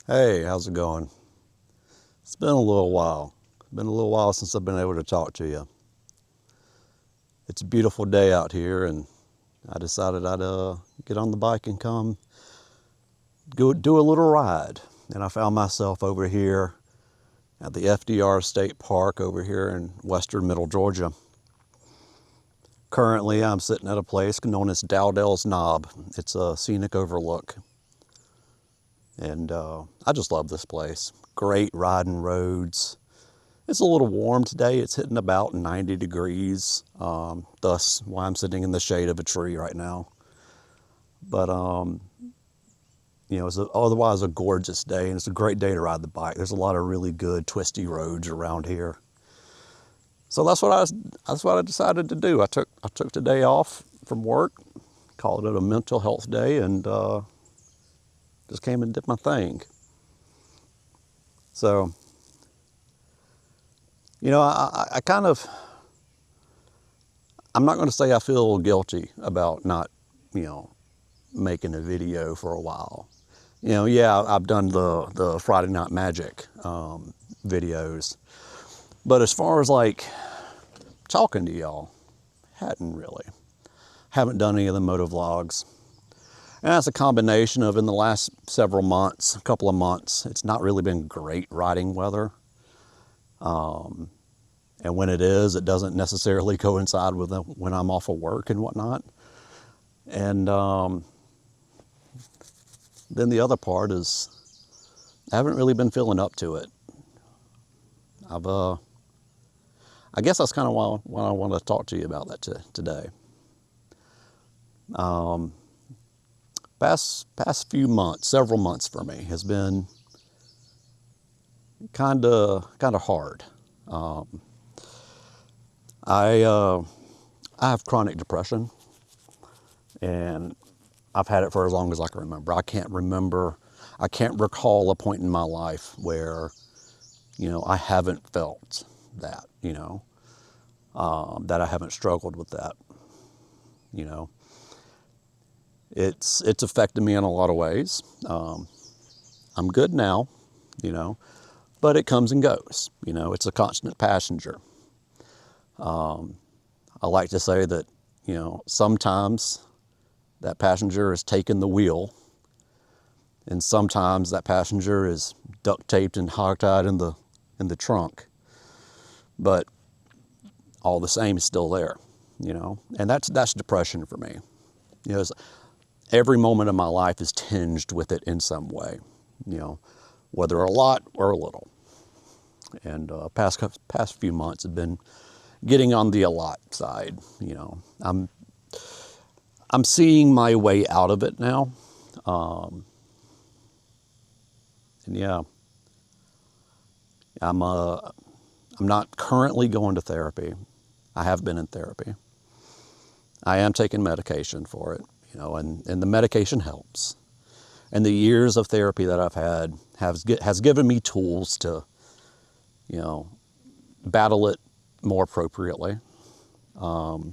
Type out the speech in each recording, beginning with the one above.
Hey, how's it going? It's been a little while. It's been a little while since I've been able to talk to you. It's a beautiful day out here, and I decided I'd get on the bike and come go do a little ride. And I found myself over here at the FDR State Park over here in western middle Georgia. Currently, I'm sitting at a place known as Dowdell's Knob. It's a scenic overlook. And I just love this place. Great riding roads. It's a little warm today. It's hitting about 90 degrees. Thus why I'm sitting in the shade of a tree right now. But, it's otherwise a gorgeous day, and it's a great day to ride the bike. There's a lot of really good twisty roads around here. So that's what I decided to do. I took today off from work, called it a mental health day, and just came and did my thing. So, I kind of, I'm not going to say I feel guilty about not, making a video for a while. Yeah, I've done the Friday Night Magic videos, but as far as like talking to y'all, hadn't really. Haven't done any of the moto vlogs. And that's a combination of, in the last several months, a couple of months, it's not really been great riding weather. And when it is, it doesn't necessarily coincide with when I'm off of work and whatnot. And then the other part is I haven't really been feeling up to it. I guess that's kind of why I want to talk to you about that today. Past few months, several months for me, has been kind of hard. I have chronic depression, and I've had it for as long as I can remember. I can't recall a point in my life where, I haven't felt that, that I haven't struggled with that. It's affected me in a lot of ways. I'm good now, but it comes and goes. It's a constant passenger. I like to say that, sometimes that passenger is taking the wheel, and sometimes that passenger is duct taped and hogtied in the trunk. But all the same is still there, and that's depression for me. Every moment of my life is tinged with it in some way, whether a lot or a little. And past few months have been getting on the a lot side. I'm seeing my way out of it now. And yeah, I'm not currently going to therapy. I have been in therapy. I am taking medication for it, and the medication helps. And the years of therapy that I've had has given me tools to, battle it more appropriately. But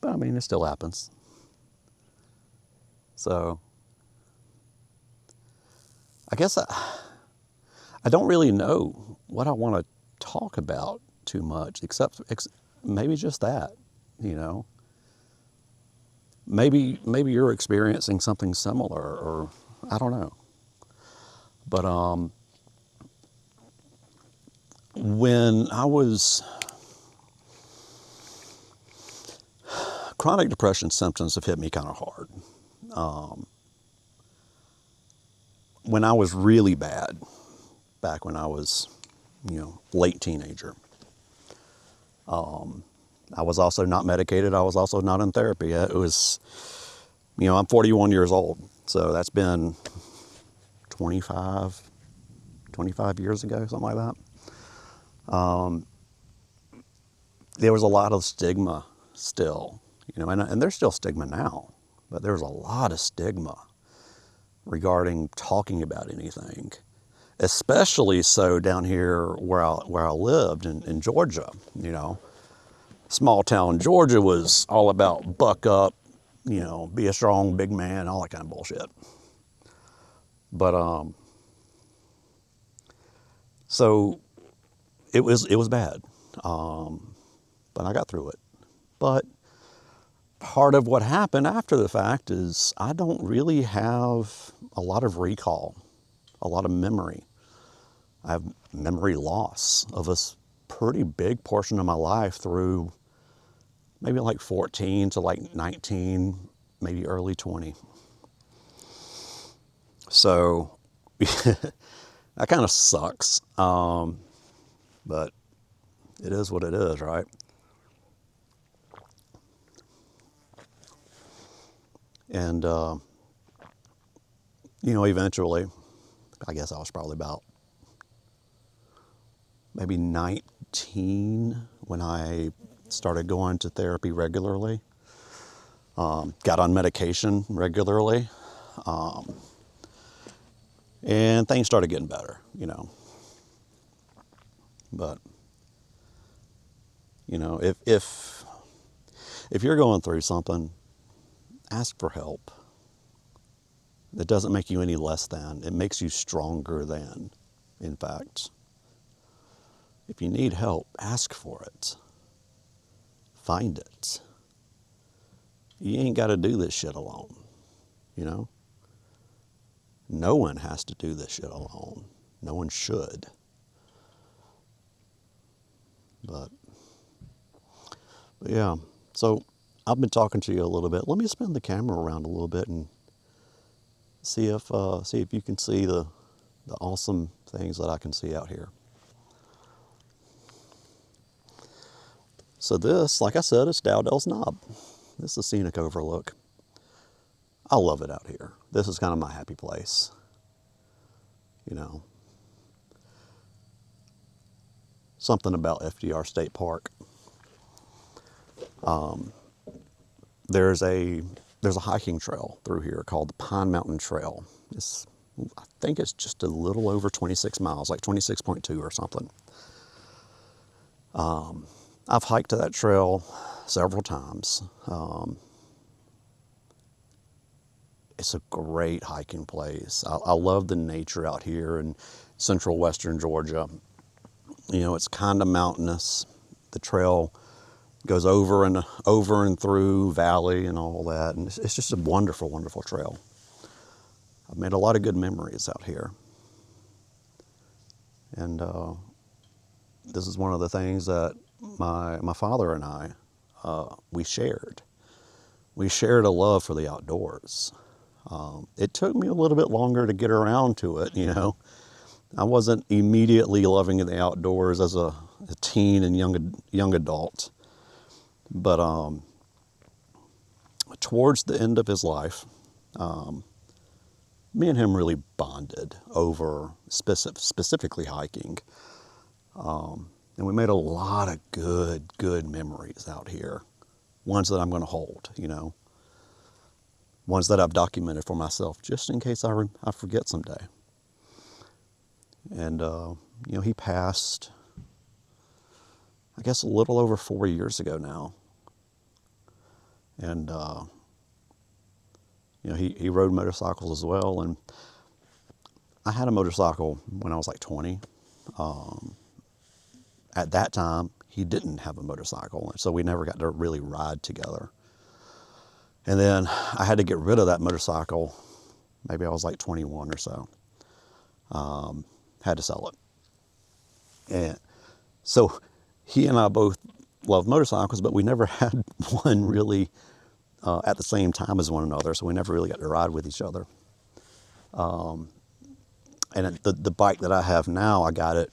I mean, it still happens. So I guess I don't really know what I want to talk about too much, except maybe just that, Maybe you're experiencing something similar, or I don't know. But when I was chronic depression symptoms have hit me kind of hard. When I was really bad, back when I was, late teenager, I was also not medicated. I was also not in therapy. It was, I'm 41 years old, so that's been 25 years ago, something like that. There was a lot of stigma still, and there's still stigma now, but there's a lot of stigma regarding talking about anything, especially so down here where I lived in Georgia. Small town Georgia was all about buck up, be a strong big man, all that kind of bullshit. But so it was bad, but I got through it. But part of what happened after the fact is I don't really have a lot of recall, a lot of memory. I have memory loss of a pretty big portion of my life through maybe like 14 to like 19, maybe early 20. So that kind of sucks. But it is what it is, right? And, eventually, I guess I was probably about maybe 19 when I started going to therapy regularly, got on medication regularly, and things started getting better. But, if you're going through something, ask for help. It doesn't make you any less than. It makes you stronger than, in fact. If you need help, ask for it. Find it. You ain't got to do this shit alone, you know? No one has to do this shit alone. No one should. But yeah, so I've been talking to you a little bit. Let me spin the camera around a little bit and see if you can see the awesome things that I can see out here. So this, like I said, is Dowdell's Knob. This is a scenic overlook. I love it out here. This is kind of my happy place. Something about FDR State Park. There's a hiking trail through here called the Pine Mountain Trail. I think it's just a little over 26 miles, like 26.2 or something. I've hiked to that trail several times. It's a great hiking place. I love the nature out here in central western Georgia. It's kind of mountainous. The trail goes over and through valley and all that, and it's just a wonderful, wonderful trail. I've made a lot of good memories out here, and this is one of the things that my father and I we shared. We shared a love for the outdoors. It took me a little bit longer to get around to it. I wasn't immediately loving the outdoors as a teen and young adult. But towards the end of his life, me and him really bonded over specifically hiking. And we made a lot of good memories out here. Ones that I'm going to hold, Ones that I've documented for myself just in case I forget someday. And, he passed, I guess, a little over 4 years ago now. And, he rode motorcycles as well. And I had a motorcycle when I was like 20. At that time, he didn't have a motorcycle, so we never got to really ride together. And then I had to get rid of that motorcycle. Maybe I was like 21 or so. Had to sell it. And so he and I both love motorcycles, but we never had one really at the same time as one another, so we never really got to ride with each other. And the bike that I have now, I got it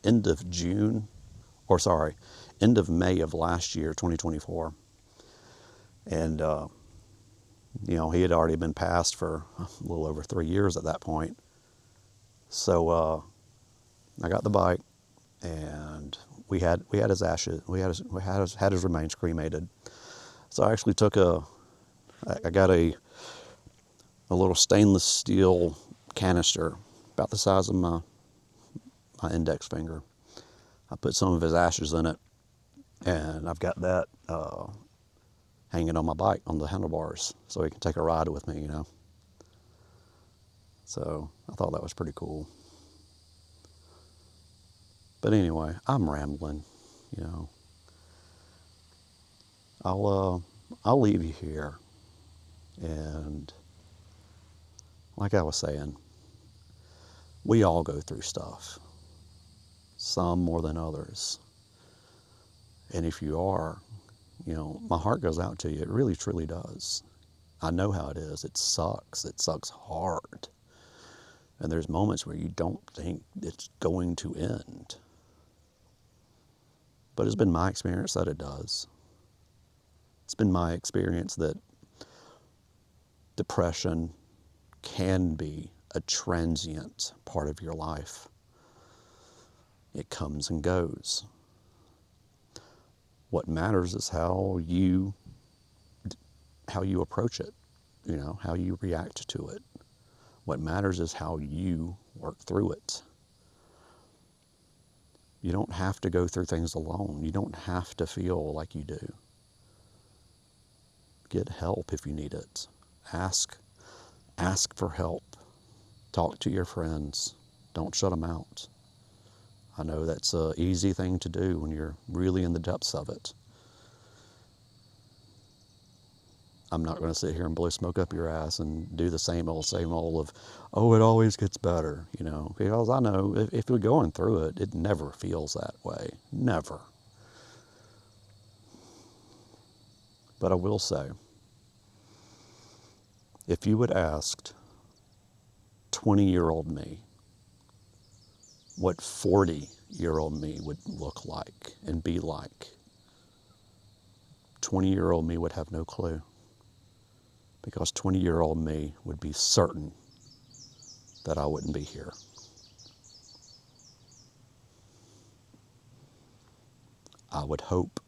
end of May of last year, 2024. And, he had already been passed for a little over 3 years at that point. So I got the bike, and we had his ashes. We had his remains cremated. So I actually I got a little stainless steel canister about the size of my index finger. I put some of his ashes in it, and I've got that hanging on my bike on the handlebars so he can take a ride with me, So I thought that was pretty cool. But anyway, I'm rambling, you know. I'll leave you here. And like I was saying, we all go through stuff, some more than others. And if you are, you know, my heart goes out to you. It really, truly does. I know how it is. It sucks. It sucks hard. And there's moments where you don't think it's going to end. But it's been my experience that it does. It's been my experience that depression can be a transient part of your life. It comes and goes. What matters is how you approach it, you know, how you react to it. What matters is how you work through it. You don't have to go through things alone. You don't have to feel like you do. Get help if you need it. Ask for help. Talk to your friends. Don't shut them out. I know that's an easy thing to do when you're really in the depths of it. I'm not going to sit here and blow smoke up your ass and do the same old of, oh, it always gets better, you know, because I know if you're going through it, it never feels that way. Never. But I will say, if you had asked 20-year-old me what 40-year-old me would look like and be like, 20-year-old me would have no clue. Because 20-year-old me would be certain that I wouldn't be here. I would hope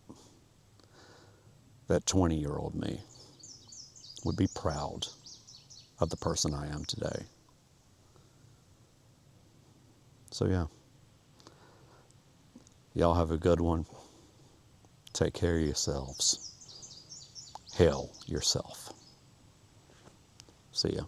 that 20-year-old me would be proud of the person I am today. So yeah, y'all have a good one. Take care of yourselves. Hail yourself. See ya.